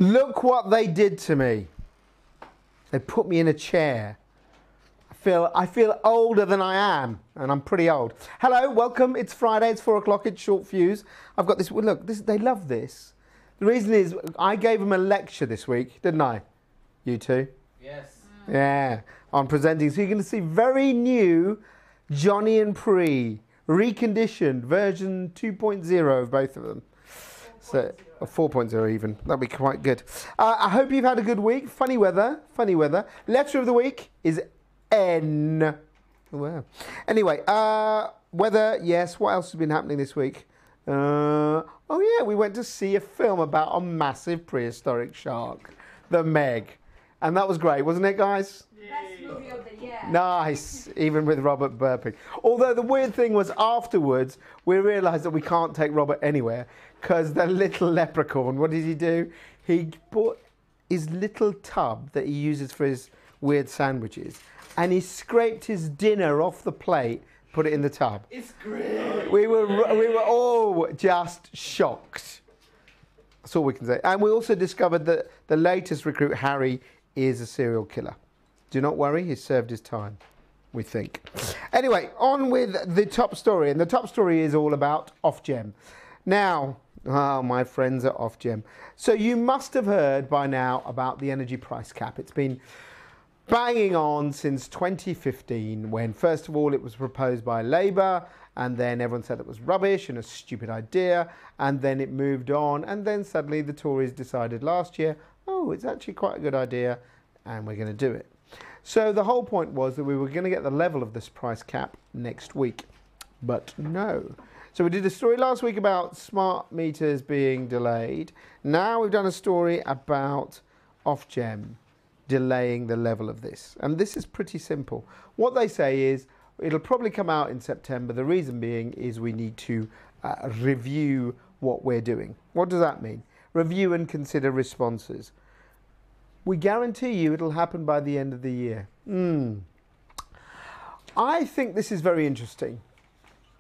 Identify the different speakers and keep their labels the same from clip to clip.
Speaker 1: Look what they did to me. They put me in a chair. I feel older than I am, and I'm pretty old. Hello, welcome. It's Friday. It's 4 o'clock. It's Short Fuse. I've got this. Look, they love this. The reason is I gave them a lecture this week, didn't I? You two?
Speaker 2: Yes.
Speaker 1: Yeah, on presenting. So you're going to see very new Johnny and Pre, reconditioned version 2.0 of both of them. So, or 4.0 even. That'll be quite good. I hope you've had a good week. Funny weather. Funny weather. Letter of the week is N. Wow. Anyway, weather, yes. What else has been happening this week? Oh yeah, we went to see a film about a massive prehistoric shark, The Meg. And that was great, wasn't it, guys?
Speaker 3: Best movie of the year.
Speaker 1: Nice, even with Robert burping. Although the weird thing was afterwards, we realised that we can't take Robert anywhere because the little leprechaun, what did he do? He bought his little tub that he uses for his weird sandwiches and he scraped his dinner off the plate, put it in the tub.
Speaker 2: It's great.
Speaker 1: We were all just shocked. That's all we can say. And we also discovered that the latest recruit, Harry, is a serial killer. Do not worry, he's served his time, we think. Anyway, on with the top story. And the top story is all about Ofgem. Now, my friends at Ofgem. So you must have heard by now about the energy price cap. It's been banging on since 2015 when, first of all, it was proposed by Labour and then everyone said it was rubbish and a stupid idea and then it moved on and then suddenly the Tories decided last year, oh, it's actually quite a good idea and we're going to do it. So the whole point was that we were going to get the level of this price cap next week, but no. So we did a story last week about smart meters being delayed. Now we've done a story about Ofgem delaying the level of this. And this is pretty simple. What they say is it'll probably come out in September. The reason being is we need to review what we're doing. What does that mean? Review and consider responses. We guarantee you it'll happen by the end of the year. I think this is very interesting.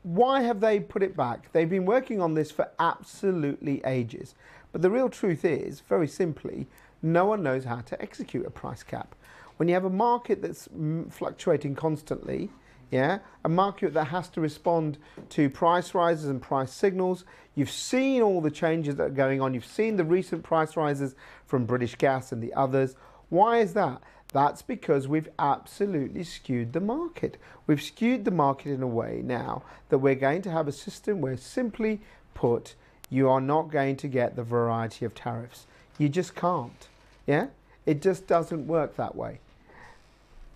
Speaker 1: Why have they put it back? They've been working on this for absolutely ages. But the real truth is, very simply, no one knows how to execute a price cap. When you have a market that's fluctuating constantly, yeah, a market that has to respond to price rises and price signals, you've seen all the changes that are going on. You've seen the recent price rises from British Gas and the others. Why is that? That's because we've absolutely skewed the market. We've skewed the market in a way now that we're going to have a system where, simply put, you are not going to get the variety of tariffs. You just can't. Yeah? It just doesn't work that way.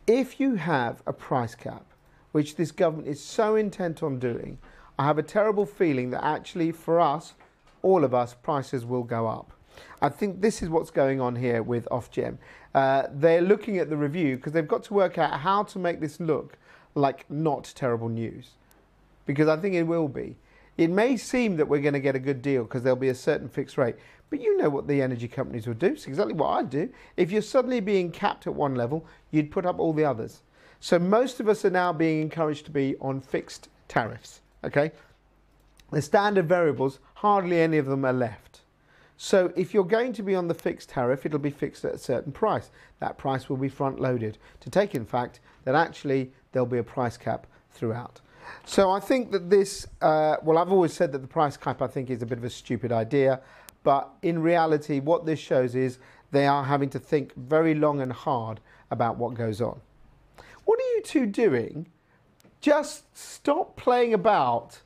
Speaker 1: If you have a price cap, which this government is so intent on doing, I have a terrible feeling that actually for us, all of us, prices will go up. I think this is what's going on here with Ofgem. They're looking at the review because they've got to work out how to make this look like not terrible news. Because I think it will be. It may seem that we're going to get a good deal because there'll be a certain fixed rate. But you know what the energy companies will do. It's exactly what I'd do. If you're suddenly being capped at one level, you'd put up all the others. So most of us are now being encouraged to be on fixed tariffs. Okay? The standard variables, hardly any of them are left. So if you're going to be on the fixed tariff, it'll be fixed at a certain price. That price will be front loaded to take in fact that actually there'll be a price cap throughout. So I think that this, well, I've always said that the price cap I think is a bit of a stupid idea, but in reality what this shows is they are having to think very long and hard about what goes on. What are you two doing? Just stop playing about.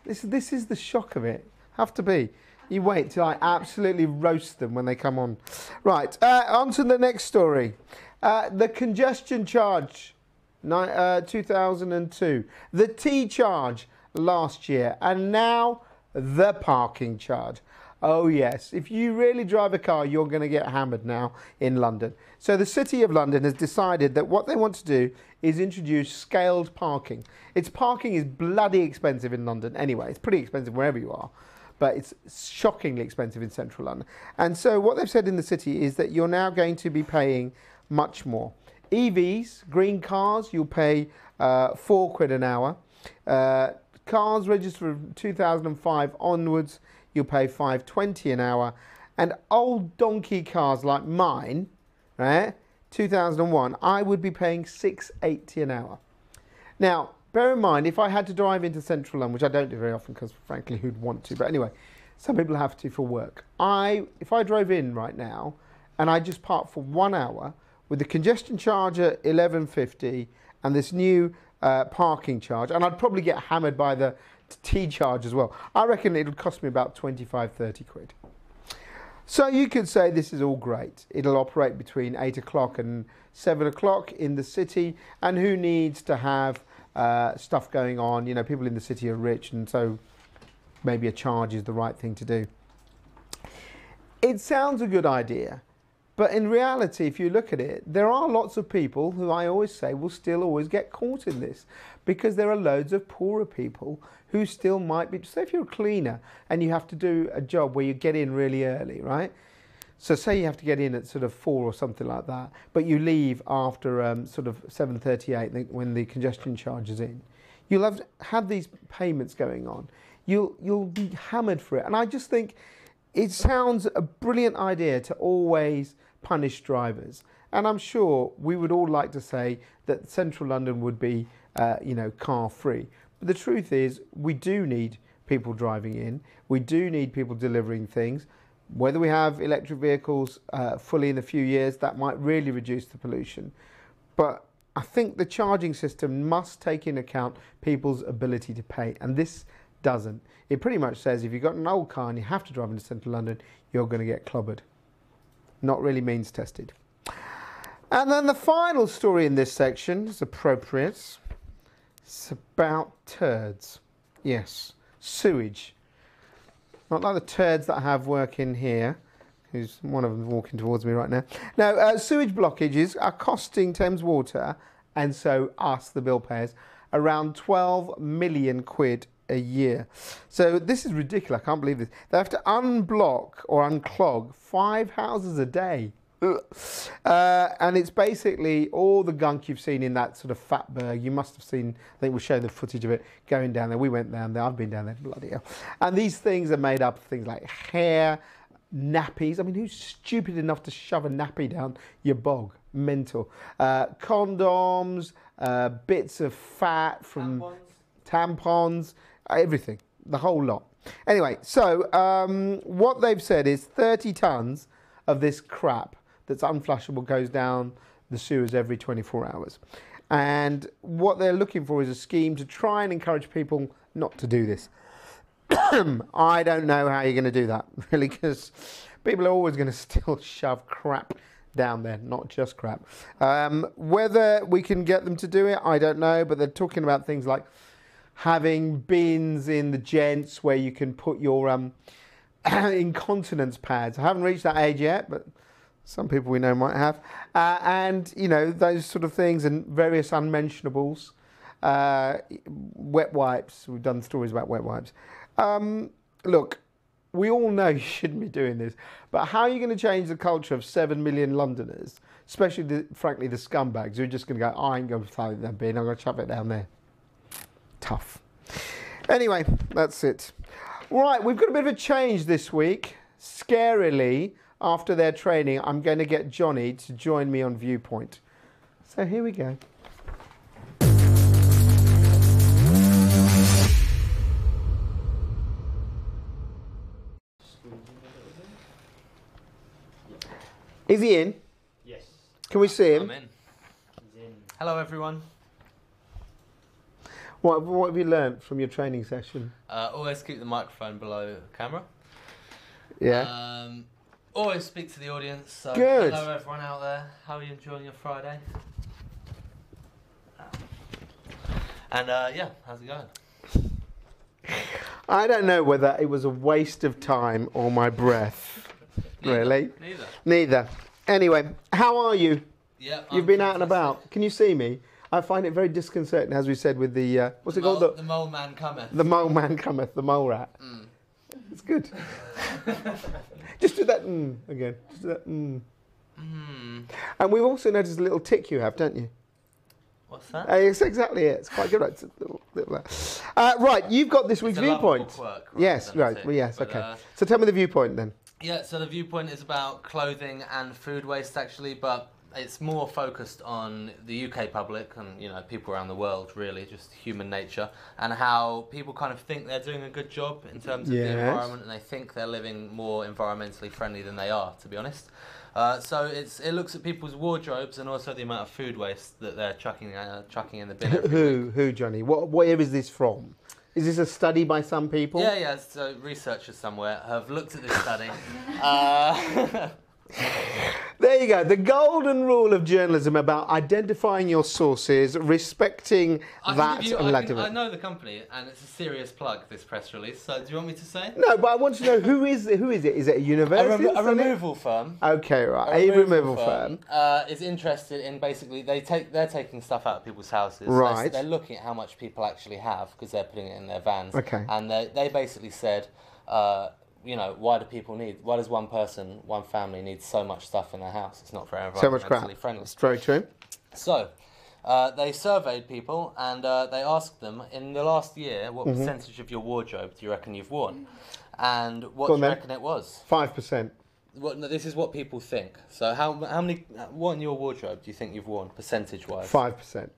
Speaker 1: This is the shock of it. Have to be. You wait till I absolutely roast them when they come on. Right, on to the next story. The congestion charge, 2002. The T charge last year. And now the parking charge. Oh yes, if you really drive a car, you're going to get hammered now in London. So the City of London has decided that what they want to do is introduce scaled parking. Its parking is bloody expensive in London anyway. It's pretty expensive wherever you are, but it's shockingly expensive in central London. And so what they've said in the city is that you're now going to be paying much more. EVs, green cars, you'll pay £4 an hour. Cars registered from 2005 onwards, you'll pay $5.20 an hour. and old donkey cars like mine, right, 2001, I would be paying £6.80 an hour. Now, bear in mind, if I had to drive into central London, which I don't do very often because frankly, who'd want to, but anyway, some people have to for work. If I drove in right now and I just parked for 1 hour with the congestion charge at 11.50 and this new parking charge, and I'd probably get hammered by the T charge as well. I reckon it would cost me about 25, 30 quid. So you could say this is all great. It'll operate between 8 o'clock and 7 o'clock in the city, and who needs to have stuff going on? You know, people in the city are rich, and so maybe a charge is the right thing to do. It sounds a good idea, but in reality, if you look at it, there are lots of people who I always say will still always get caught in this, because there are loads of poorer people who still might be, say if you're a cleaner and you have to do a job where you get in really early, right? So say you have to get in at sort of 4 or something like that, but you leave after sort of 7:38 when the congestion charge is in. You'll have these payments going on. You'll be hammered for it. And I just think it sounds a brilliant idea to always punish drivers. And I'm sure we would all like to say that central London would be, you know, car free. But the truth is, we do need people driving in. We do need people delivering things. Whether we have electric vehicles fully in a few years, that might really reduce the pollution. But I think the charging system must take into account people's ability to pay. And this doesn't. It pretty much says if you've got an old car and you have to drive into central London, you're going to get clobbered. Not really means tested. And then the final story in this section is appropriate. It's about turds. Yes, sewage. Not like the turds that I have working here. Who's one of them walking towards me right now. Now, sewage blockages are costing Thames Water, and so us, the bill payers, around 12 million quid a year. So this is ridiculous. I can't believe this. They have to unblock or unclog 5 houses a day. And it's basically all the gunk you've seen in that sort of fatberg. You must have seen, I think we'll show the footage of it going down there. We went down there. I've been down there. Bloody hell. And these things are made up of things like hair, nappies. I mean, who's stupid enough to shove a nappy down your bog? Mental. Condoms, bits of fat from tampons, everything, the whole lot. Anyway, so what they've said is 30 tonnes of this crap that's unflushable goes down the sewers every 24 hours. And what they're looking for is a scheme to try and encourage people not to do this. I don't know how you're going to do that, really, because people are always going to still shove crap down there, not just crap. Whether we can get them to do it, I don't know, but they're talking about things like having bins in the gents where you can put your incontinence pads. I haven't reached that age yet, but some people we know might have. And, you know, those sort of things, and various unmentionables. Wet wipes. We've done stories about wet wipes. Look, we all know you shouldn't be doing this, but how are you going to change the culture of 7 million Londoners, especially, frankly, the scumbags who are just going to go, I ain't going to throw that bin, I'm going to shove it down there. Tough. Anyway, that's it. Right, we've got a bit of a change this week. Scarily, after their training, I'm going to get Johnny to join me on Viewpoint. So here we go. Is he in?
Speaker 2: Yes.
Speaker 1: Can we see him?
Speaker 4: I'm in.
Speaker 2: He's in.
Speaker 4: Hello, everyone.
Speaker 1: What have you learnt from your training session?
Speaker 4: Always keep the microphone below camera.
Speaker 1: Yeah.
Speaker 4: Always speak to the audience. So
Speaker 1: Good.
Speaker 4: Hello, everyone out there. How are you enjoying your Friday? And yeah, how's it going?
Speaker 1: I don't know whether it was a waste of time or my breath. Really? Neither. Anyway, how are you?
Speaker 4: Yeah.
Speaker 1: You've been out and about. Can you see me? I find it very disconcerting, as we said with the what's it called?
Speaker 4: The mole man cometh.
Speaker 1: The mole man cometh. The mole rat. It's good. Just do that again. Just do that. And we've also noticed a little tick you have, don't you?
Speaker 4: What's that?
Speaker 1: It's exactly it. It's quite good. It's a little right, you've got this week's
Speaker 4: It's a
Speaker 1: viewpoint.
Speaker 4: lovable quirk,
Speaker 1: Yes,
Speaker 4: than a
Speaker 1: right.
Speaker 4: tick,
Speaker 1: Well, yes,
Speaker 4: but,
Speaker 1: okay. So tell me the viewpoint then.
Speaker 4: Yeah, so the viewpoint is about clothing and food waste actually, but it's more focused on the UK public and, you know, people around the world really, just human nature, and how people kind of think they're doing a good job in terms of the environment, and they think they're living more environmentally friendly than they are, to be honest. So it looks at people's wardrobes and also the amount of food waste that they're chucking in the bin.
Speaker 1: Who, Johnny? Where is this from? Is this a study by some people?
Speaker 4: Yeah. So researchers somewhere have looked at this study.
Speaker 1: There you go. The golden rule of journalism about identifying your sources, respecting that.
Speaker 4: I know the company, and it's a serious plug, this press release. So do you want me to say?
Speaker 1: No, but I want to know who is it? Is it a university?
Speaker 4: A removal firm.
Speaker 1: Okay, right. A removal firm
Speaker 4: is interested in basically they're taking stuff out of people's houses.
Speaker 1: Right.
Speaker 4: They're looking at how much people actually have because they're putting it in their vans.
Speaker 1: Okay.
Speaker 4: And they basically said. You know, why does one family need so much stuff in their house? It's not very environmentally
Speaker 1: so much crap.
Speaker 4: friendly.
Speaker 1: It's very true.
Speaker 4: So, they surveyed people and they asked them, in the last year, what percentage of your wardrobe do you reckon you've worn? And what do you reckon it was?
Speaker 1: 5%.
Speaker 4: This is what people think. So how many, what in your wardrobe do you think you've worn, percentage-wise?
Speaker 1: 5%.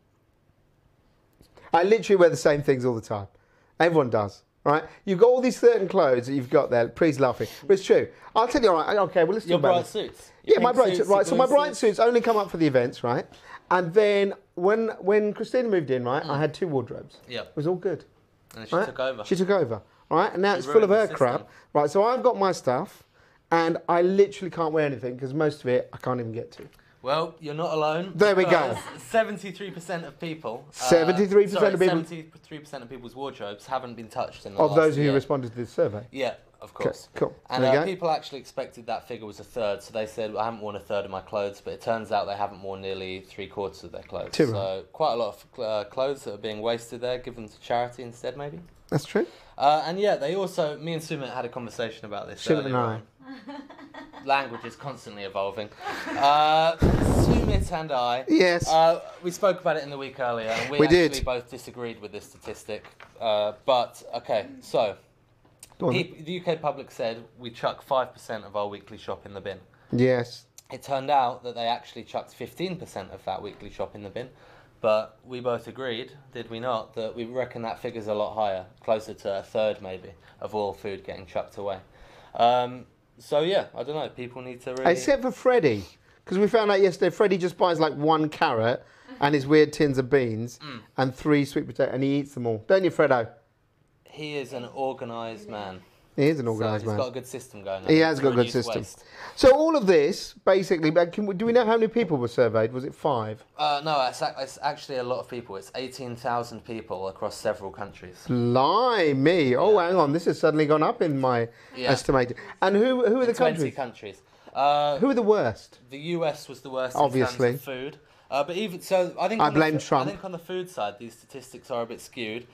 Speaker 1: I literally wear the same things all the time. Everyone does. Right, you've got all these certain clothes that you've got there. Please laughing, but it's true. I'll tell you. All right, okay. Well, let's talk about
Speaker 4: your bright suits.
Speaker 1: Yeah, my bright suits. Right, so my bright suits only come up for the events, right? And then when Christina moved in, right, I had 2 wardrobes.
Speaker 4: Yeah,
Speaker 1: it was all good.
Speaker 4: And she took over.
Speaker 1: She took over, right? And now it's full of her crap, right? So I've got my stuff, and I literally can't wear anything because most of it I can't even get to.
Speaker 4: Well, you're not alone.
Speaker 1: There we go.
Speaker 4: 73% of people.
Speaker 1: 73% of people.
Speaker 4: 73% of people's wardrobes haven't been touched in the last
Speaker 1: Of those who
Speaker 4: year.
Speaker 1: responded to this survey.
Speaker 4: Yeah, of course.
Speaker 1: Okay, cool.
Speaker 4: And people actually expected that figure was a third, so they said, I haven't worn a third of my clothes, but it turns out they haven't worn nearly 3/4 of their clothes.
Speaker 1: Too
Speaker 4: so quite a lot of clothes that are being wasted there, given to charity instead, maybe.
Speaker 1: That's true.
Speaker 4: And yeah, they also, me and Sumit had a conversation about this.
Speaker 1: Sumit and I.
Speaker 4: Language is constantly evolving. Sumit and I.
Speaker 1: Yes.
Speaker 4: We spoke about it in the week earlier, and we
Speaker 1: did.
Speaker 4: actually both disagreed with this statistic. But okay, so the UK public said we chuck 5% of our weekly shop in the bin.
Speaker 1: Yes.
Speaker 4: It turned out that they actually chucked 15% of that weekly shop in the bin. But we both agreed, did we not, that we reckon that figure's a lot higher, closer to a third maybe, of all food getting chucked away. So yeah, I don't know, people need to really...
Speaker 1: Except for Freddie, because we found out yesterday Freddie just buys like 1 carrot and his weird tins of beans and 3 sweet potatoes, and he eats them all. Don't you, Freddo?
Speaker 4: He is an organised man.
Speaker 1: He is an organised man.
Speaker 4: He's got a good system going on.
Speaker 1: He has got a good system. Waste. So all of this, basically, do we know how many people were surveyed? Was it 5?
Speaker 4: No, it's actually a lot of people. It's 18,000 people across several countries.
Speaker 1: Blimey. Oh, hang on. This has suddenly gone up in my estimated. And who are the
Speaker 4: 20
Speaker 1: countries?
Speaker 4: 20 countries.
Speaker 1: Who are the worst?
Speaker 4: The US was the worst
Speaker 1: Obviously.
Speaker 4: in terms of food. But even so, I think
Speaker 1: I blame Trump.
Speaker 4: I think on the food side, these statistics are a bit skewed.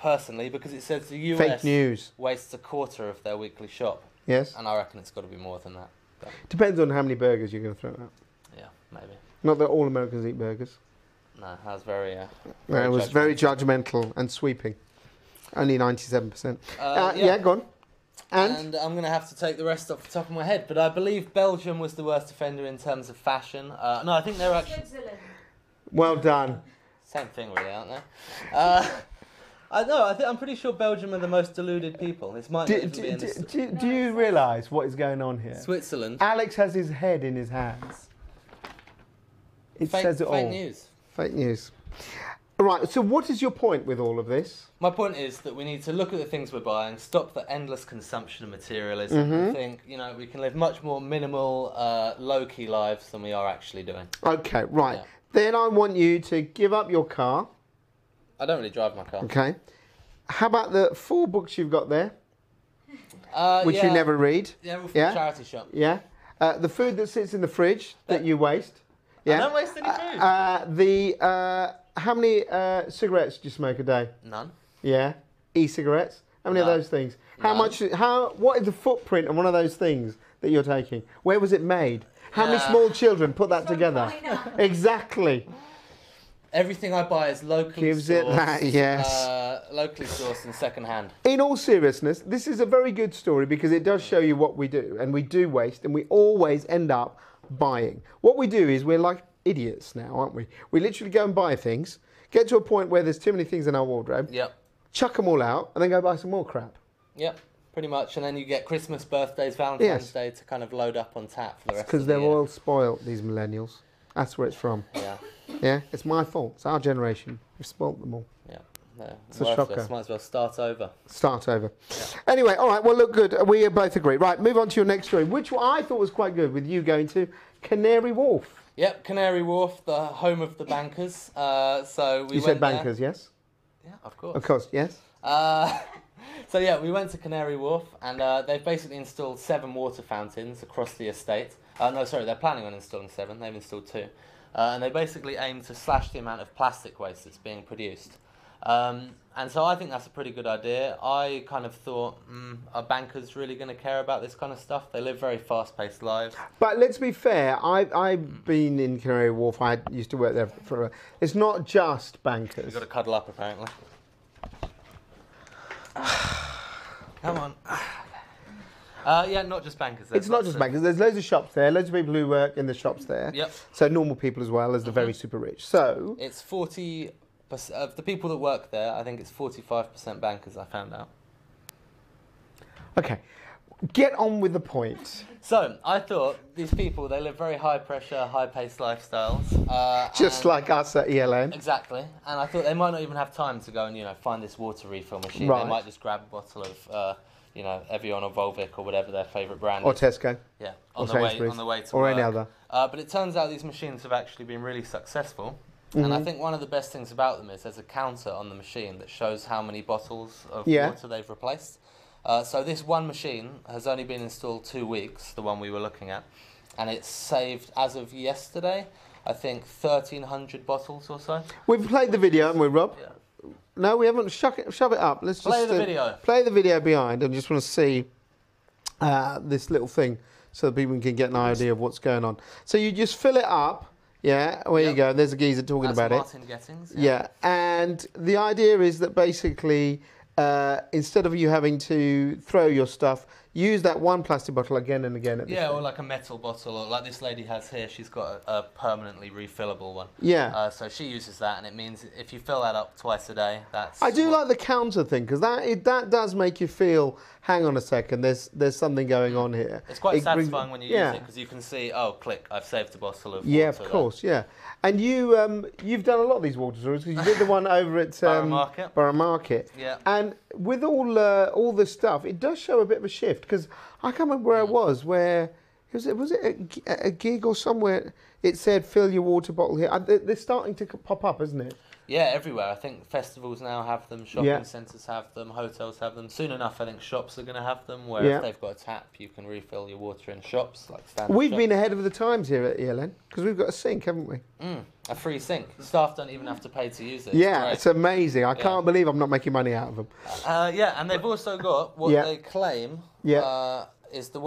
Speaker 4: Personally, because it says the US
Speaker 1: Fake news.
Speaker 4: wastes 1/4 of their weekly shop.
Speaker 1: Yes.
Speaker 4: And I reckon it's got to be more than that. But
Speaker 1: depends on how many burgers you're going to throw out.
Speaker 4: Yeah, maybe.
Speaker 1: Not that all Americans eat burgers.
Speaker 4: No, that was very
Speaker 1: no, it was very judgmental and sweeping. Only 97%. Yeah, go on.
Speaker 4: And I'm going to have to take the rest off the top of my head, but I believe Belgium was the worst offender in terms of fashion. No, I think they're actually...
Speaker 3: Switzerland.
Speaker 1: Well done.
Speaker 4: Same thing, really, aren't they? I'm pretty sure Belgium are the most deluded people. This might
Speaker 1: do you realise what is going on here?
Speaker 4: Switzerland.
Speaker 1: Alex has his head in his hands. It says it all.
Speaker 4: Fake news.
Speaker 1: Fake news. Right, so what is your point with all of this?
Speaker 4: My point is that we need to look at the things we're buying, stop the endless consumption of materialism, and think, we can live much more minimal, low-key lives than we are actually doing.
Speaker 1: Okay, right. Yeah. Then I want you to give up your car.
Speaker 4: I don't really drive my car.
Speaker 1: Okay. How about the 4 books you've got there? Which you never read?
Speaker 4: Yeah, from the charity shop.
Speaker 1: Yeah. The food that sits in the fridge that you waste. Yeah.
Speaker 4: I don't waste any food.
Speaker 1: How many cigarettes do you smoke a day?
Speaker 4: None.
Speaker 1: Yeah. E-cigarettes? How many of those things? What is the footprint of one of those things that you're taking? Where was it made? How many small children put that together? Exactly.
Speaker 4: Everything I buy is locally
Speaker 1: Gives
Speaker 4: sourced.
Speaker 1: it that, yes.
Speaker 4: Locally sourced and second hand.
Speaker 1: In all seriousness, this is a very good story because it does show you what we do, and we do waste, and we always end up buying. What we do is we're like idiots now, aren't we? We literally go and buy things, get to a point where there's too many things in our wardrobe,
Speaker 4: Yep.
Speaker 1: chuck them all out, and then go buy some more crap.
Speaker 4: Yep. Pretty much, and then you get Christmas, birthdays, Valentine's Day to kind of load up on tap for the rest
Speaker 1: Because
Speaker 4: of the
Speaker 1: they're
Speaker 4: year.
Speaker 1: all spoilt, these millennials. That's where it's from.
Speaker 4: Yeah,
Speaker 1: Yeah, it's my fault. It's our generation. We've spoilt them all.
Speaker 4: yeah. No,
Speaker 1: It's a
Speaker 4: worthless.
Speaker 1: shocker.
Speaker 4: Might as well start over.
Speaker 1: Start over. Anyway, all right, well, look good. We both agree. Right, move on to your next story, which I thought was quite good with you going to Canary Wharf.
Speaker 4: Yep, Canary Wharf, the home of the bankers. So we
Speaker 1: You
Speaker 4: went
Speaker 1: said bankers, yes?
Speaker 4: There. Yeah, of course.
Speaker 1: Of course, yes.
Speaker 4: So yeah, we went to Canary Wharf, and they've basically installed 7 water fountains across the estate. No, sorry, they're planning on installing 7. They've installed 2. And they basically aim to slash the amount of plastic waste that's being produced. And so I think that's a pretty good idea. I kind of thought, are bankers really going to care about this kind of stuff? They live very fast-paced lives.
Speaker 1: But let's be fair, I've been in Canary Wharf. I used to work there for it's not just bankers.
Speaker 4: You've got to cuddle up, apparently. Come on. Yeah, not just bankers.
Speaker 1: It's not just bankers. There's loads of shops there, loads of people who work in the shops there.
Speaker 4: Yep.
Speaker 1: So normal people as well as the very super rich. So
Speaker 4: It's 40% of the people that work there. I think it's 45% bankers. I found out.
Speaker 1: okay, get on with the point.
Speaker 4: So I thought these people, they live very high pressure, high paced lifestyles.
Speaker 1: Just
Speaker 4: and-
Speaker 1: like us at ELN.
Speaker 4: Exactly, and I thought they might not even have time to go and find this water refill machine.
Speaker 1: Right.
Speaker 4: They might just grab a bottle of Evian or Volvic or whatever their favourite brand
Speaker 1: Or
Speaker 4: is.
Speaker 1: Tesco.
Speaker 4: Yeah,
Speaker 1: or
Speaker 4: on the way
Speaker 1: Sainsbury's,
Speaker 4: on the way to
Speaker 1: or
Speaker 4: work.
Speaker 1: any other.
Speaker 4: But it turns out these machines have actually been really successful. And I think one of the best things about them is there's a counter on the machine that shows how many bottles of water they've replaced. So this one machine has only been installed 2 weeks, the one we were looking at, and it's saved, as of yesterday, I think 1,300 bottles or so.
Speaker 1: We've played the video, haven't we, Rob?
Speaker 4: Yeah.
Speaker 1: No, we haven't. Shove it up. Let's
Speaker 4: Play
Speaker 1: just
Speaker 4: the video.
Speaker 1: Play the video behind. I just want to see this little thing so that people can get an idea of what's going on. So you just fill it up. Yeah, there you
Speaker 4: Yep.
Speaker 1: go. There's a geezer talking
Speaker 4: That's
Speaker 1: about it.
Speaker 4: Martin Gettings.
Speaker 1: Yeah, and the idea is that basically, instead of you having to throw your stuff, use that one plastic bottle again and again. At the
Speaker 4: Yeah,
Speaker 1: same.
Speaker 4: or like a metal bottle, or like this lady has here. She's got a permanently refillable one.
Speaker 1: Yeah.
Speaker 4: So she uses that, and it means if you fill that up twice a day, that's.
Speaker 1: I do like the counter thing because that does make you feel. Hang on a second. There's something going on here.
Speaker 4: It's quite
Speaker 1: It brings-
Speaker 4: satisfying when you
Speaker 1: yeah.
Speaker 4: use it because you can see, oh, click, I've saved a bottle of
Speaker 1: Yeah,
Speaker 4: water
Speaker 1: of course, yeah. And you've done a lot of these water stories because you did the one over at
Speaker 4: Borough Market.
Speaker 1: Borough Market.
Speaker 4: Yeah.
Speaker 1: And with all this stuff, it does show a bit of a shift because I can't remember where it was. Where was it a gig or somewhere? It said fill your water bottle here. They're starting to pop up, isn't it?
Speaker 4: Yeah, everywhere. I think festivals now have them, shopping
Speaker 1: Yeah.
Speaker 4: centres have them, hotels have them. Soon enough, I think shops are going to have them, where
Speaker 1: Yeah.
Speaker 4: if they've got a tap, you can refill your water in shops, like standard
Speaker 1: We've
Speaker 4: shops.
Speaker 1: been ahead of the times here at ELN because we've got a sink, haven't we?
Speaker 4: A free sink. Staff don't even have to pay to use it.
Speaker 1: Yeah,
Speaker 4: great.
Speaker 1: it's amazing. I can't believe I'm not making money out of them.
Speaker 4: Yeah, and they've also got what
Speaker 1: Yeah.
Speaker 4: they claim
Speaker 1: Yeah.
Speaker 4: is the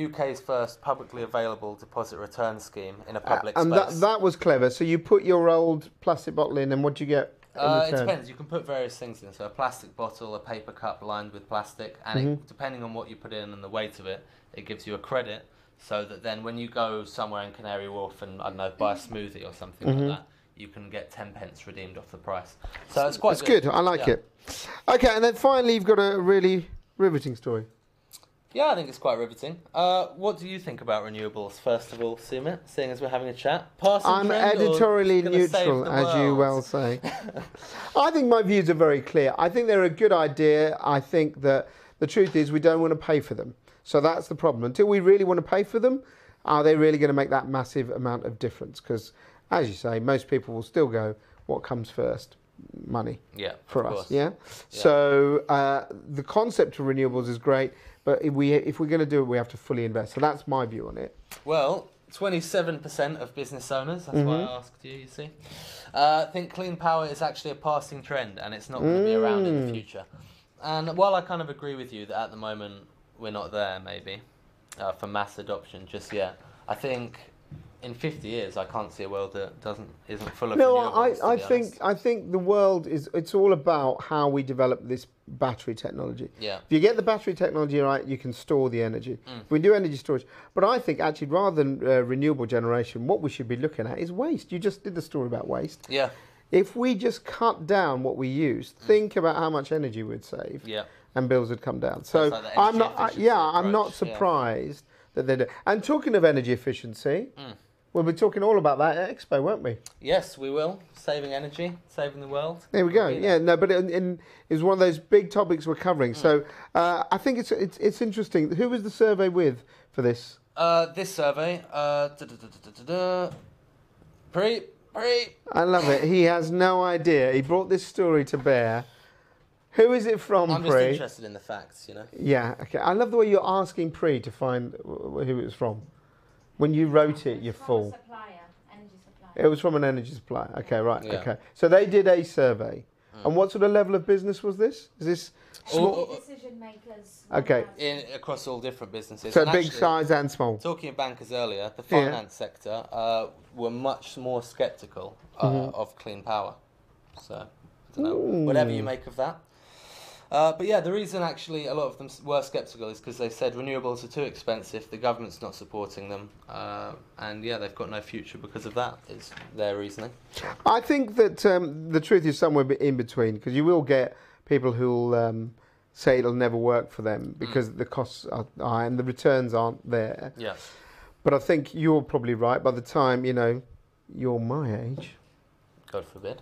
Speaker 4: UK's first publicly available deposit return scheme in a public
Speaker 1: And
Speaker 4: space.
Speaker 1: that was clever. So you put your old plastic bottle in, and what do you get in
Speaker 4: It
Speaker 1: return?
Speaker 4: depends. You can put various things in. So a plastic bottle, a paper cup lined with plastic, and
Speaker 1: Mm-hmm.
Speaker 4: depending on what you put in and the weight of it, it gives you a credit. So that then when you go somewhere in Canary Wharf and, I don't know, buy a smoothie or something
Speaker 1: Mm-hmm.
Speaker 4: like that, you can get 10 pence redeemed off the price. So it's quite
Speaker 1: It's good. I like
Speaker 4: Yeah.
Speaker 1: it. Okay, and then finally, you've got a really riveting story.
Speaker 4: Yeah, I think it's quite riveting. What do you think about renewables, first of all, Sumit, seeing as we're having a chat? Passing
Speaker 1: I'm
Speaker 4: trend or
Speaker 1: editorially
Speaker 4: gonna save
Speaker 1: neutral,
Speaker 4: the
Speaker 1: as you
Speaker 4: world?
Speaker 1: well say. I think my views are very clear. I think they're a good idea. I think that the truth is we don't want to pay for them. So that's the problem. Until we really want to pay for them, are they really going to make that massive amount of difference? Because, as you say, most people will still go, what comes first? Money.
Speaker 4: Yeah,
Speaker 1: For
Speaker 4: of
Speaker 1: us,
Speaker 4: course.
Speaker 1: yeah? So the concept of renewables is great, but if we're going to do it, we have to fully invest. So that's my view on it.
Speaker 4: Well, 27% of business owners, that's why I asked you, you see, think clean power is actually a passing trend and it's not going to be around in the future. And while I kind of agree with you that at the moment we're not there, maybe, for mass adoption just yet, I think in 50 years, I can't see a world that isn't full of
Speaker 1: No,
Speaker 4: renewables. To be honest.
Speaker 1: I think the world it's all about how we develop this battery technology.
Speaker 4: Yeah.
Speaker 1: If you get the battery technology right, you can store the energy. If we do energy storage, but I think actually rather than renewable generation, what we should be looking at is waste. You just did the story about waste.
Speaker 4: Yeah.
Speaker 1: If we just cut down what we use, think about how much energy we'd save,
Speaker 4: Yeah.
Speaker 1: and bills would come down. So
Speaker 4: like the
Speaker 1: I'm
Speaker 4: energy
Speaker 1: not,
Speaker 4: efficiency
Speaker 1: I'm not
Speaker 4: approach,
Speaker 1: surprised that they do. And talking of energy efficiency, we'll be talking all about that at Expo, won't we?
Speaker 4: Yes, we will. Saving energy, saving the world.
Speaker 1: There we go.
Speaker 4: We'll be
Speaker 1: Yeah,
Speaker 4: there.
Speaker 1: no, but it was one of those big topics we're covering. So I think it's interesting. Who was the survey with for this?
Speaker 4: This survey. Pre.
Speaker 1: I love it. He has no idea. He brought this story to bear. Who is it from,
Speaker 4: I'm just
Speaker 1: Pri?
Speaker 4: interested in the facts, you know.
Speaker 1: Yeah, okay. I love the way you're asking Pri to find who it was from. When you wrote it, you're full.
Speaker 3: Energy supplier.
Speaker 1: It was from an energy supplier. Okay, right.
Speaker 4: Yeah.
Speaker 1: Okay. So they did a survey. And what sort of level of business was this? Is this small?
Speaker 3: Decision makers.
Speaker 1: Okay.
Speaker 4: Across all different businesses.
Speaker 1: So
Speaker 4: And
Speaker 1: big
Speaker 4: actually,
Speaker 1: size and small.
Speaker 4: Talking of bankers earlier, the finance sector were much more sceptical of clean power. So, I don't know, whatever you make of that. But yeah, the reason actually a lot of them were sceptical is because they said renewables are too expensive, the government's not supporting them, and yeah, they've got no future because of that, is their reasoning.
Speaker 1: I think that the truth is somewhere in between, because you will get people who'll say it'll never work for them because the costs are high and the returns aren't there.
Speaker 4: Yeah.
Speaker 1: But I think you're probably right. By the time, you're my age,
Speaker 4: God forbid.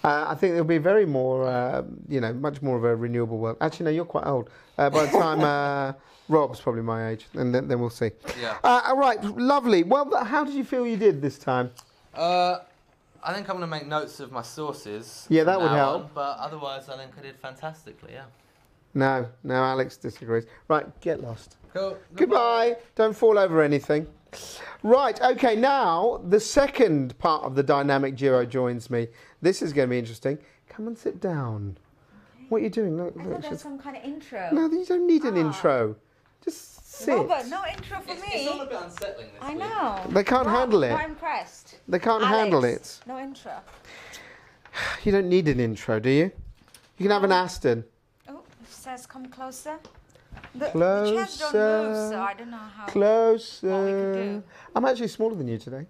Speaker 1: I think there'll be very more, much more of a renewable world. Actually, no, you're quite old. By the time Rob's probably my age, and then we'll see.
Speaker 4: Yeah.
Speaker 1: All right, lovely. Well, how did you feel you did this time?
Speaker 4: I think I'm going to make notes of my sources.
Speaker 1: Yeah,
Speaker 4: from
Speaker 1: that would
Speaker 4: now
Speaker 1: help.
Speaker 4: on, but otherwise, I think I did fantastically. Yeah.
Speaker 1: No, Alex disagrees. Right, get lost.
Speaker 4: Cool.
Speaker 1: Goodbye. Don't fall over anything. Right, okay, now the second part of the dynamic duo joins me. This is going to be interesting. Come and sit down.
Speaker 3: Okay.
Speaker 1: What are you doing? Look,
Speaker 3: I thought there was some kind of intro.
Speaker 1: No, you don't need an intro. Just sit.
Speaker 3: Robert, no intro for me.
Speaker 4: It's all a bit unsettling this
Speaker 3: I
Speaker 4: week.
Speaker 3: know.
Speaker 1: They can't handle it.
Speaker 3: Not impressed.
Speaker 1: They can't
Speaker 3: Alex,
Speaker 1: handle it.
Speaker 3: No intro.
Speaker 1: You don't need an intro, do you? You can have an Aston.
Speaker 3: Oh, it says come closer. The chairs don't
Speaker 1: Closer.
Speaker 3: move, so I don't know how.
Speaker 1: Closer.
Speaker 3: What we could do.
Speaker 1: I'm actually smaller than you today.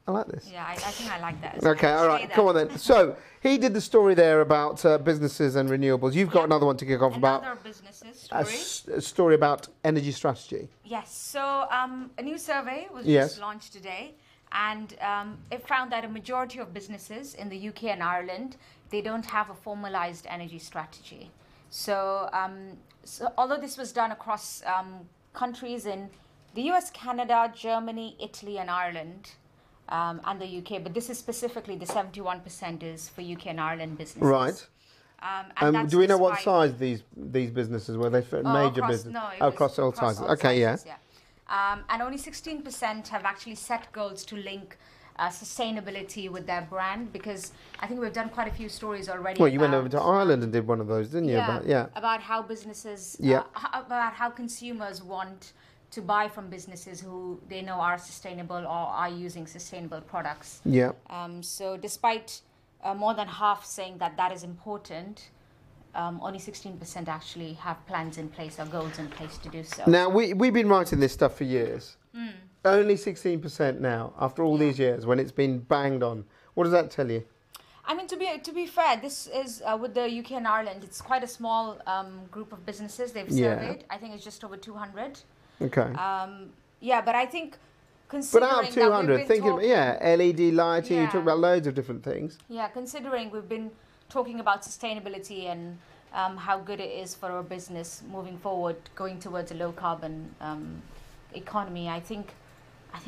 Speaker 1: I like this.
Speaker 3: Yeah, I think I like that.
Speaker 1: Okay, all right, come on then. So he did the story there about businesses and renewables. You've got
Speaker 3: Yeah.
Speaker 1: another one to kick off about
Speaker 3: Another businesses
Speaker 1: a,
Speaker 3: story.
Speaker 1: a story about energy strategy.
Speaker 3: Yes. So a new survey was
Speaker 1: Yes.
Speaker 3: just launched today, and it found that a majority of businesses in the UK and Ireland, they don't have a formalized energy strategy. So, although this was done across countries in the US, Canada, Germany, Italy, and Ireland, and the UK, but this is specifically the 71% is for UK and Ireland businesses.
Speaker 1: Right.
Speaker 3: And that's
Speaker 1: Do we know what
Speaker 3: despite-
Speaker 1: size these businesses were? They
Speaker 3: Oh,
Speaker 1: major
Speaker 3: across,
Speaker 1: business?
Speaker 3: No, it
Speaker 1: Oh,
Speaker 3: was
Speaker 1: across all sizes.
Speaker 3: all
Speaker 1: Okay,
Speaker 3: sizes, yeah. And only 16% have actually set goals to link sustainability with their brand, because I think we've done quite a few stories already.
Speaker 1: Well, you went over
Speaker 3: about,
Speaker 1: to Ireland and did one of those, didn't you?
Speaker 3: About how businesses,
Speaker 1: Yeah.
Speaker 3: About how consumers want to buy from businesses who they know are sustainable or are using sustainable products.
Speaker 1: Yeah.
Speaker 3: So despite more than half saying that is important, only 16% actually have plans in place or goals in place to do so.
Speaker 1: Now, we've been writing this stuff for years. Only 16% now, after all these years, when it's been banged on. What does that tell you?
Speaker 3: I mean, to be fair, this is with the UK and Ireland. It's quite a small group of businesses they've
Speaker 1: Yeah.
Speaker 3: surveyed. I think it's just over 200.
Speaker 1: Okay.
Speaker 3: Yeah, but I think
Speaker 1: But
Speaker 3: considering
Speaker 1: out of
Speaker 3: that we've
Speaker 1: 200,
Speaker 3: been
Speaker 1: thinking,
Speaker 3: talking,
Speaker 1: LED lighting, you
Speaker 3: Yeah.
Speaker 1: talk about loads of different things.
Speaker 3: yeah, considering we've been talking about sustainability and how good it is for our business moving forward, going towards a low carbon economy, I think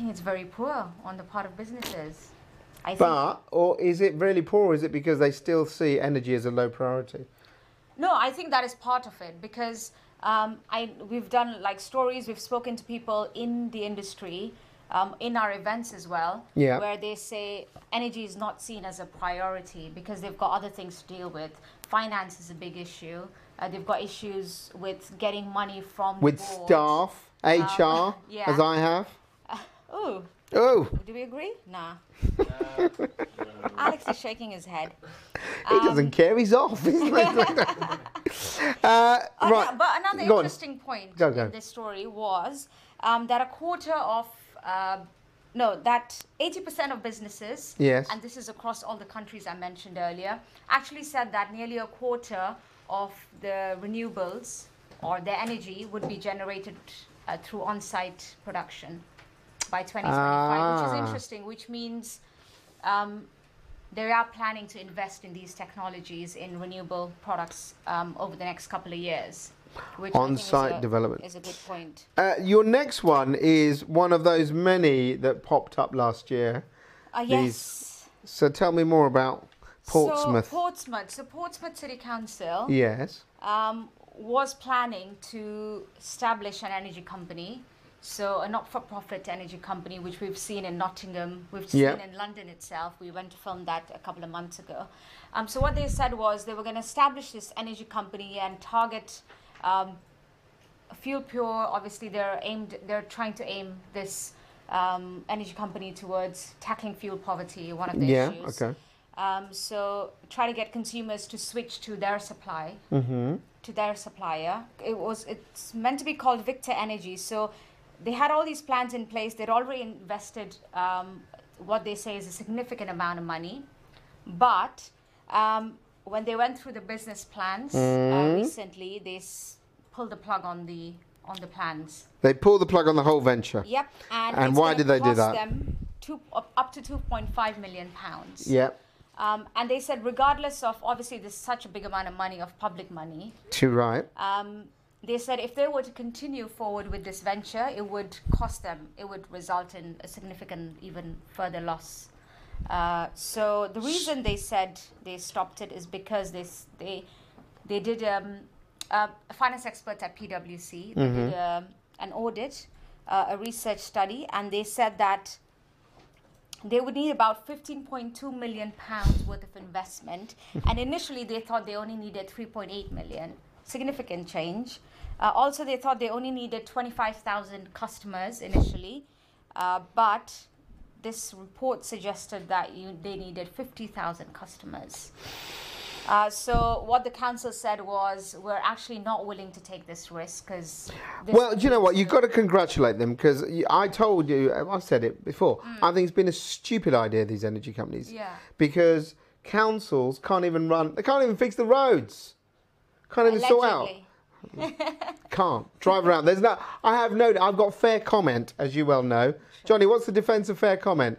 Speaker 3: it's very poor on the part of businesses.
Speaker 1: Or is it really poor, or is it because they still see energy as a low priority?
Speaker 3: No, I think that is part of it, because we've done like stories, we've spoken to people in the industry, in our events as well,
Speaker 1: Yeah.
Speaker 3: where they say energy is not seen as a priority because they've got other things to deal with. Finance is a big issue. They've got issues with getting money from
Speaker 1: With
Speaker 3: the board.
Speaker 1: staff, HR,
Speaker 3: yeah.
Speaker 1: as I have.
Speaker 3: Oh,
Speaker 1: Oh,
Speaker 3: Do we agree? Nah.
Speaker 4: Uh,
Speaker 3: Alex is shaking his head.
Speaker 1: he doesn't care. He's off. Isn't he? Right.
Speaker 3: But another
Speaker 1: Go on.
Speaker 3: interesting point
Speaker 1: Go.
Speaker 3: in this story was that a quarter of, that 80% of businesses,
Speaker 1: Yes.
Speaker 3: and this is across all the countries I mentioned earlier, actually said that nearly a quarter of the renewables or the energy would be generated through on-site production by 2025, which is interesting, which means they are planning to invest in these technologies in renewable products over the next couple of years. Which
Speaker 1: On-site development
Speaker 3: is a good point.
Speaker 1: Your next one is one of those many that popped up last year.
Speaker 3: Yes.
Speaker 1: So tell me more about Portsmouth.
Speaker 3: So Portsmouth City Council
Speaker 1: Yes.
Speaker 3: was planning to establish an energy company. So a not-for-profit energy company, which we've seen in Nottingham, we've seen in London itself. We went to film that a couple of months ago. So what they said was they were going to establish this energy company and target Fuel Pure. Obviously, they're trying to aim this energy company towards tackling fuel poverty, one of the issues.
Speaker 1: Okay.
Speaker 3: So try to get consumers to switch to their supply, to their supplier. It's meant to be called Victor Energy. So they had all these plans in place. They'd already invested what they say is a significant amount of money. But when they went through the business plans recently, they pulled the plug on the plans.
Speaker 1: They pulled the plug on the whole venture.
Speaker 3: Yep.
Speaker 1: And
Speaker 3: it's
Speaker 1: why
Speaker 3: gonna
Speaker 1: did they do
Speaker 3: cost
Speaker 1: that?
Speaker 3: them up to £2.5 million.
Speaker 1: Yep.
Speaker 3: And they said, regardless of, obviously, there's such a big amount of money, of public money.
Speaker 1: Too right.
Speaker 3: They said if they were to continue forward with this venture, it would cost them, it would result in a significant, even further loss. So the reason they said they stopped it is because they did, finance experts at PwC, they did an audit, a research study, and they said that they would need about £15.2 million worth of investment. And initially they thought they only needed 3.8 million. Significant change. Also, they thought they only needed 25,000 customers initially. But this report suggested that they needed 50,000 customers. So what the council said was, we're actually not willing to take this risk because...
Speaker 1: Well, do you know what? You've got to congratulate them because I told you, I said it before, I think it's been a stupid idea, these energy companies.
Speaker 3: Yeah.
Speaker 1: Because councils can't even they can't even fix the roads. Can't even sort out. Can't. Drive around. I've got fair comment, as you well know. Johnny, what's the defence of fair comment?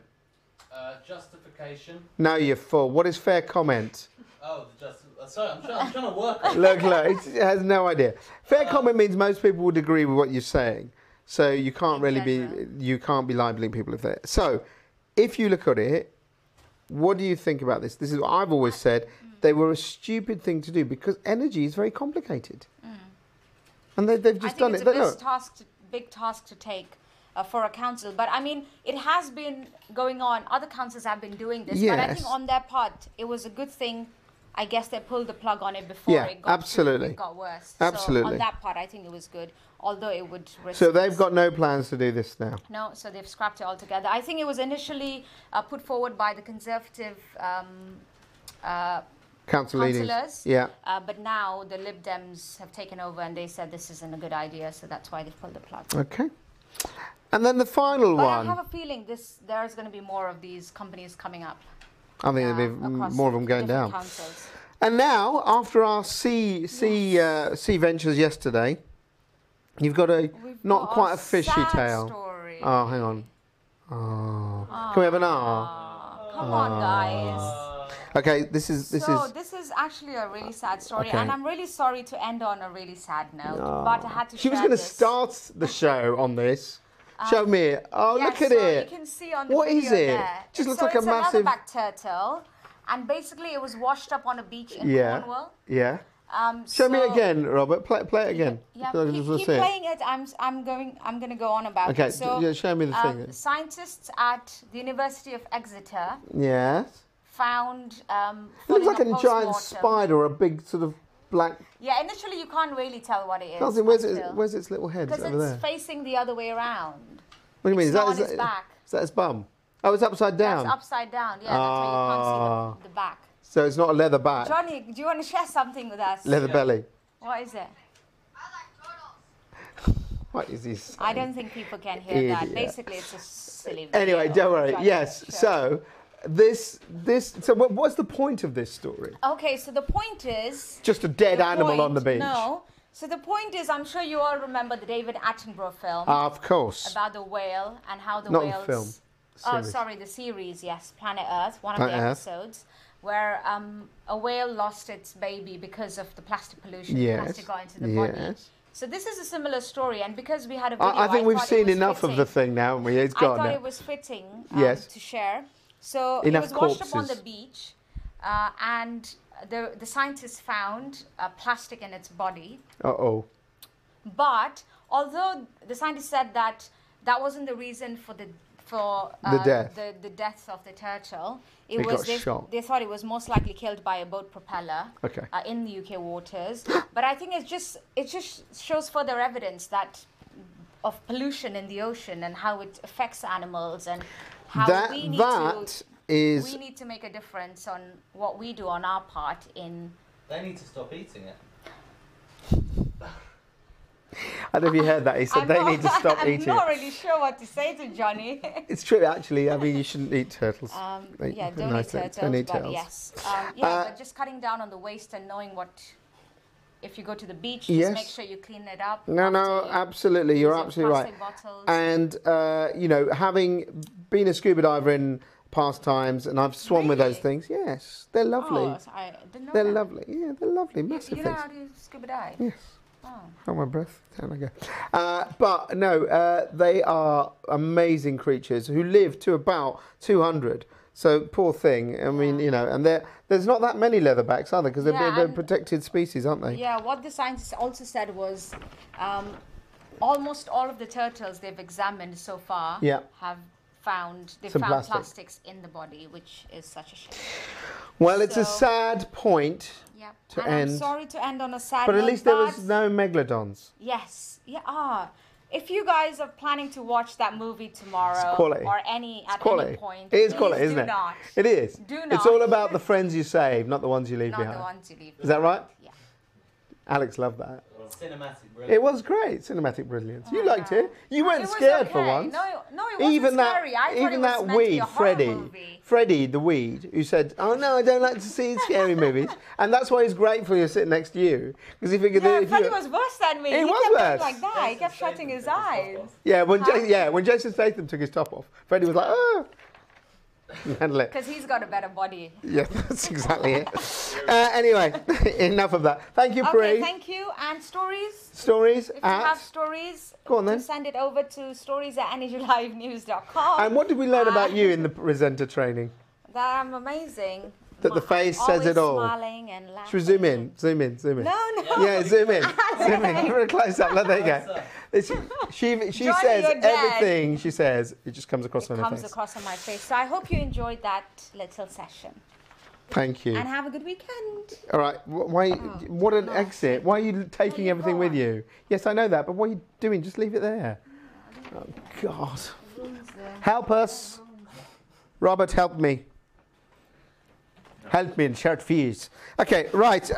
Speaker 4: Justification.
Speaker 1: No, you're full. What is fair comment?
Speaker 4: Oh, sorry, I'm trying to work on it.
Speaker 1: Look, it has no idea. Fair comment means most people would agree with what you're saying. So you can't you can't be libeling people if they're... So, if you look at it, what do you think about this? This is what I've always said. They were a stupid thing to do because energy is very complicated. And they've just done it.
Speaker 3: It's a big task to take for a council. But I mean, it has been going on. Other councils have been doing this.
Speaker 1: Yes.
Speaker 3: But I think on their part, it was a good thing. I guess they pulled the plug on it before it got worse.
Speaker 1: Absolutely.
Speaker 3: So on that part, I think it was good, although it would risk...
Speaker 1: So they've got no plans to do this now?
Speaker 3: No, so they've scrapped it altogether. I think it was initially put forward by the Conservative councillors.
Speaker 1: Yeah.
Speaker 3: But now the Lib Dems have taken over and they said this isn't a good idea, so that's why they've pulled the plug.
Speaker 1: Okay. And then the final
Speaker 3: but
Speaker 1: one.
Speaker 3: I have a feeling there's going to be more of these companies coming up.
Speaker 1: I think there'll be more of them going down.
Speaker 3: Councils.
Speaker 1: And now, after our sea ventures yesterday, you've got not quite a fishy tale.
Speaker 3: Story.
Speaker 1: Oh, hang on. Oh. Can we have an ah?
Speaker 3: Come on, guys.
Speaker 1: Okay, this is
Speaker 3: actually a really sad story,
Speaker 1: Okay.
Speaker 3: and I'm really sorry to end on a really sad note, but I had to
Speaker 1: She was
Speaker 3: going to
Speaker 1: start the show on this. Show me it. Oh,
Speaker 3: yeah,
Speaker 1: look at
Speaker 3: so
Speaker 1: it.
Speaker 3: You can see on the
Speaker 1: What
Speaker 3: video
Speaker 1: is it?
Speaker 3: there.
Speaker 1: Just looks like a massive...
Speaker 3: It's another back turtle, and basically it was washed up on a beach in Cornwall.
Speaker 1: Yeah. Show me it again, Robert. Play it again.
Speaker 3: Yeah,
Speaker 1: So I can
Speaker 3: keep
Speaker 1: just see it.
Speaker 3: playing it. I'm going to go on about
Speaker 1: Okay,
Speaker 3: it. So,
Speaker 1: show me the thing.
Speaker 3: Scientists at the University of Exeter
Speaker 1: Yes.
Speaker 3: found...
Speaker 1: It looks like a giant spider or a big sort of black...
Speaker 3: Yeah, initially you can't really tell what it is.
Speaker 1: Where's its little head?
Speaker 3: Because
Speaker 1: Over
Speaker 3: it's
Speaker 1: there.
Speaker 3: facing the other way around.
Speaker 1: What do you mean?
Speaker 3: It's not on its back.
Speaker 1: Is that his bum? Oh, it's upside down.
Speaker 3: That's upside down. Yeah, that's why you can't see the back.
Speaker 1: So it's not a leather back.
Speaker 3: Johnny, do you want to share something with us?
Speaker 1: Leather belly.
Speaker 3: What is it?
Speaker 1: What is this?
Speaker 3: I don't think people can hear that.
Speaker 1: Idiot.
Speaker 3: Basically, it's a silly video.
Speaker 1: Anyway, don't worry.
Speaker 3: Johnny,
Speaker 1: Yes.
Speaker 3: sure.
Speaker 1: So so what's the point of this story?
Speaker 3: Okay, so the point is...
Speaker 1: Just a dead
Speaker 3: the
Speaker 1: animal on the
Speaker 3: point-
Speaker 1: beach.
Speaker 3: No. So the point is, I'm sure you all remember the David Attenborough film
Speaker 1: Of course.
Speaker 3: about the whale and how the
Speaker 1: Not the
Speaker 3: whales...
Speaker 1: film,
Speaker 3: Oh,
Speaker 1: series.
Speaker 3: sorry, the series, yes, Planet Earth, one of
Speaker 1: Planet
Speaker 3: the
Speaker 1: Earth.
Speaker 3: episodes, where a whale lost its baby because of the plastic pollution.
Speaker 1: Yes.
Speaker 3: Plastic got into the body.
Speaker 1: Yes.
Speaker 3: So this is a similar story, and because we had a video,
Speaker 1: I think we've
Speaker 3: thought it
Speaker 1: seen
Speaker 3: was
Speaker 1: enough of the
Speaker 3: fitting.
Speaker 1: thing now, haven't we? It's
Speaker 3: I
Speaker 1: gone
Speaker 3: thought
Speaker 1: now.
Speaker 3: it was fitting
Speaker 1: Yes.
Speaker 3: to share. So
Speaker 1: Enough
Speaker 3: he was washed up on
Speaker 1: corpses.
Speaker 3: the beach, and the scientists found plastic in its body.
Speaker 1: Uh-oh.
Speaker 3: But although the scientists said that that wasn't the reason for the
Speaker 1: death.
Speaker 3: the death of the turtle,
Speaker 1: It
Speaker 3: was
Speaker 1: got shot.
Speaker 3: they thought it was most likely killed by a boat propeller
Speaker 1: Okay.
Speaker 3: in the UK waters. But I think it just shows further evidence that of pollution in the ocean and how it affects animals and how we need we need to make a difference on what we do on our part in.
Speaker 4: They need to stop eating it.
Speaker 1: I don't know if you heard that. He said
Speaker 3: I'm
Speaker 1: they
Speaker 3: not-
Speaker 1: need to stop
Speaker 3: I'm
Speaker 1: eating
Speaker 3: not
Speaker 1: it.
Speaker 3: really sure what to say to Johnny.
Speaker 1: It's true, actually. I mean, you shouldn't eat turtles. They-
Speaker 3: Yeah,
Speaker 1: they're
Speaker 3: don't
Speaker 1: nice
Speaker 3: eat
Speaker 1: things.
Speaker 3: turtles,
Speaker 1: Don't eat
Speaker 3: but
Speaker 1: turtles.
Speaker 3: yes. But just cutting down on the waste and knowing what, if you go to the beach,
Speaker 1: Yes.
Speaker 3: just make sure you clean it up.
Speaker 1: No,
Speaker 3: after you
Speaker 1: absolutely. You're
Speaker 3: use your
Speaker 1: absolutely right.
Speaker 3: plastic bottles.
Speaker 1: And, you know, having been a scuba diver in past times, and I've swum with those
Speaker 3: Really?
Speaker 1: things, yes, they're lovely.
Speaker 3: Oh, so I didn't know
Speaker 1: They're
Speaker 3: that.
Speaker 1: lovely. Yeah, they're lovely.
Speaker 3: You
Speaker 1: Massive
Speaker 3: know
Speaker 1: things.
Speaker 3: how to scuba dive?
Speaker 1: Yes.
Speaker 3: Oh.
Speaker 1: Hold my breath. Down I go. But no, they are amazing creatures who live to about 200. So poor thing. I mean, you know, and there's not that many leatherbacks, are there? Because
Speaker 3: Yeah,
Speaker 1: they're
Speaker 3: and-
Speaker 1: protected species, aren't they?
Speaker 3: Yeah, what the scientists also said was almost all of the turtles they've examined so far
Speaker 1: Yeah.
Speaker 3: have found
Speaker 1: Some
Speaker 3: found
Speaker 1: plastic.
Speaker 3: plastics in the body, which is such a shame.
Speaker 1: Well, it's a
Speaker 3: So-
Speaker 1: sad point,
Speaker 3: Yeah.
Speaker 1: To
Speaker 3: and I'm
Speaker 1: end.
Speaker 3: sorry to end on a sad
Speaker 1: but at
Speaker 3: note,
Speaker 1: least there was
Speaker 3: but-
Speaker 1: no megalodons.
Speaker 3: Yes. Yeah. If you guys are planning to watch that movie tomorrow
Speaker 1: It's quality.
Speaker 3: or any at
Speaker 1: Quality.
Speaker 3: any point,
Speaker 1: It is
Speaker 3: please
Speaker 1: quality, isn't
Speaker 3: do
Speaker 1: it?
Speaker 3: not.
Speaker 1: It is.
Speaker 3: Do
Speaker 1: It's
Speaker 3: not.
Speaker 1: all about the friends you save, not the ones you leave
Speaker 3: Not
Speaker 1: behind.
Speaker 3: the ones you leave.
Speaker 1: Is that right?
Speaker 3: Yeah.
Speaker 1: Alex loved that.
Speaker 4: Cinematic, brilliant.
Speaker 1: It was great, cinematic brilliance. You liked it. You
Speaker 3: It
Speaker 1: weren't
Speaker 3: was
Speaker 1: scared for
Speaker 3: okay.
Speaker 1: once.
Speaker 3: No, it wasn't
Speaker 1: Even
Speaker 3: scary. I thought
Speaker 1: even
Speaker 3: it was
Speaker 1: that
Speaker 3: meant to be
Speaker 1: weed,
Speaker 3: a horror
Speaker 1: Freddie,
Speaker 3: movie.
Speaker 1: Freddie the weed, who said, "Oh no, I don't like to see scary movies," and that's why he's grateful you're sitting next to you because he figured
Speaker 3: Yeah,
Speaker 1: that if
Speaker 3: Freddie
Speaker 1: you,
Speaker 3: was worse than me.
Speaker 1: He was
Speaker 3: kept
Speaker 1: worse.
Speaker 3: going like that. He kept shutting his eyes.
Speaker 1: when Jason Statham took his top off, Freddie was like, "Oh," handle it.
Speaker 3: Because he's got a better body.
Speaker 1: Yeah, that's exactly it. Anyway, enough of that. Thank you, Pri.
Speaker 3: Okay, thank you. And stories?
Speaker 1: Stories
Speaker 3: If you have
Speaker 1: at.
Speaker 3: stories,
Speaker 1: Go on then.
Speaker 3: send it over to stories@energylivenews.com.
Speaker 1: And what did we learn about you in the presenter training?
Speaker 3: That I'm amazing.
Speaker 1: That the face says it all.
Speaker 3: Smiling and laughing.
Speaker 1: Should we zoom in? Zoom in. Zoom in.
Speaker 3: No, no.
Speaker 1: Yeah, zoom in. Zoom in. Give her a close up. Look, there you go. She
Speaker 3: Johnny,
Speaker 1: says
Speaker 3: you're dead.
Speaker 1: everything she says. It just comes across
Speaker 3: It
Speaker 1: on her
Speaker 3: comes
Speaker 1: face.
Speaker 3: across on my face. So I hope you enjoyed that little session.
Speaker 1: Thank you.
Speaker 3: And have a good weekend.
Speaker 1: All right. Why? What an
Speaker 3: no.
Speaker 1: exit. Why are you taking
Speaker 3: you
Speaker 1: everything with
Speaker 3: gone.
Speaker 1: you? Yes, I know that. But what are you doing? Just leave it there. Oh God. Help us. Robert, help me. Help me in short fuse. Okay, right.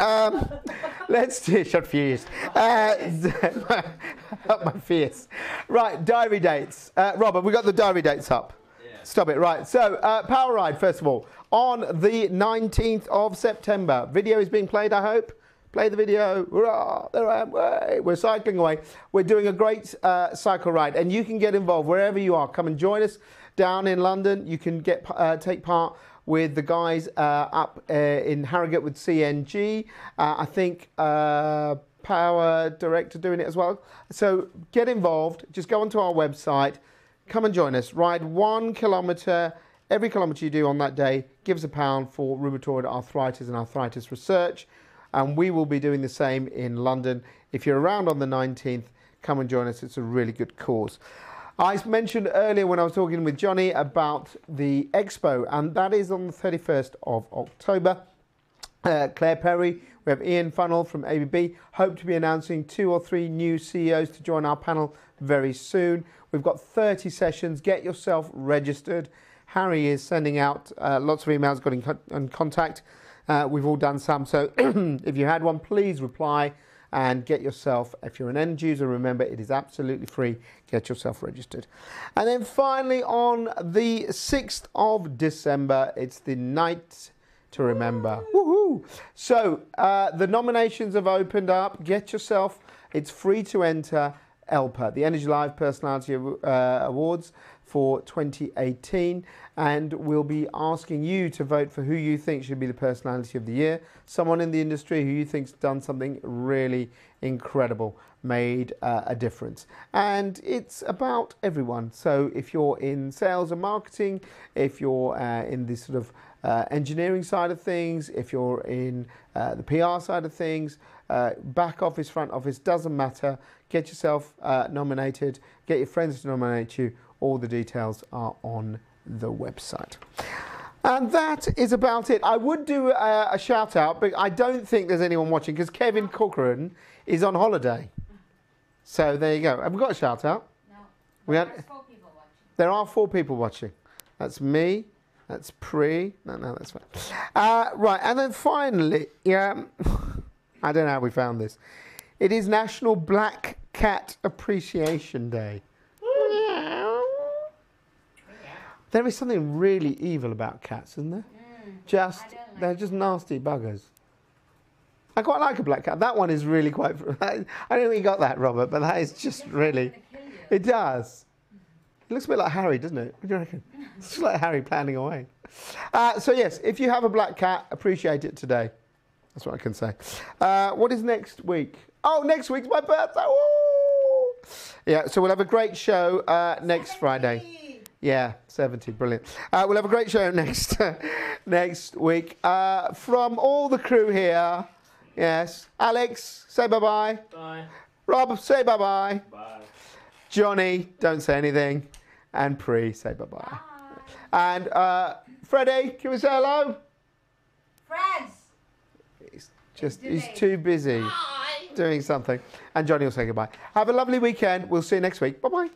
Speaker 1: Let's do short fuse. Help my fears. Right, diary dates. Robert, we got the diary dates up.
Speaker 4: Yeah.
Speaker 1: Stop it. Right. So, Power Ride, first of all, on the 19th of September. Video is being played, I hope. Play the video. Hurrah, there I am. Way. We're cycling away. We're doing a great cycle ride, and you can get involved wherever you are. Come and join us down in London. You can take part with the guys up in Harrogate with CNG. I think Power Direct are doing it as well. So get involved. Just go onto our website. Come and join us. Ride 1 kilometre. Every kilometre you do on that day gives £1 for rheumatoid arthritis and arthritis research. And we will be doing the same in London. If you're around on the 19th, come and join us. It's a really good cause. I mentioned earlier when I was talking with Johnny about the expo, and that is on the 31st of October. Claire Perry. We have Ian Funnell from ABB. Hope to be announcing 2 or 3 new CEOs to join our panel very soon. We've got 30 sessions. Get yourself registered. Harry is sending out lots of emails, got in contact. We've all done some. So if you had one, please reply and get yourself, if you're an end user, remember it is absolutely free. Get yourself registered. And then finally on the 6th of December, it's the night to remember. Woohoo! So the nominations have opened up. Get yourself, it's free to enter ELPA, the Energy Live Personality Awards for 2018, and we'll be asking you to vote for who you think should be the personality of the year, someone in the industry who you think's done something really incredible, made a difference. And it's about everyone. So if you're in sales and marketing, if you're in this sort of engineering side of things, if you're in the PR side of things, back office, front office, doesn't matter. Get yourself nominated, get your friends to nominate you. All the details are on the website. And that is about it. I would do a shout out, but I don't think there's anyone watching because Kevin Corcoran is on holiday. So there you go. Have we got a shout out?
Speaker 3: No.
Speaker 1: There's
Speaker 3: 4 people watching.
Speaker 1: There are 4 people watching. That's me. That's Pri. No, that's fine. Right, and then finally, I don't know how we found this. It is National Black Cat Appreciation Day. There is something really evil about cats, isn't there? They're just nasty buggers. I quite like a black cat. That one is really quite... I don't think you got that, Robert, but that is just really... It does. It looks a bit like Harry, doesn't it? What do you reckon? It's just like Harry planning away. So yes, if you have a black cat, appreciate it today. That's what I can say. What is next week? Oh, next week's my birthday. Woo! Yeah, so we'll have a great show next Friday. Yeah, 70, brilliant. We'll have a great show next week. From all the crew here, yes. Alex, say bye-bye.
Speaker 2: Bye.
Speaker 1: Rob, say bye-bye.
Speaker 2: Bye.
Speaker 1: Johnny, don't say anything. And Pri, say bye-bye. And Freddie, can we say hello?
Speaker 3: Friends!
Speaker 1: He's too busy doing something. And Johnny will say goodbye. Have a lovely weekend. We'll see you next week. Bye-bye.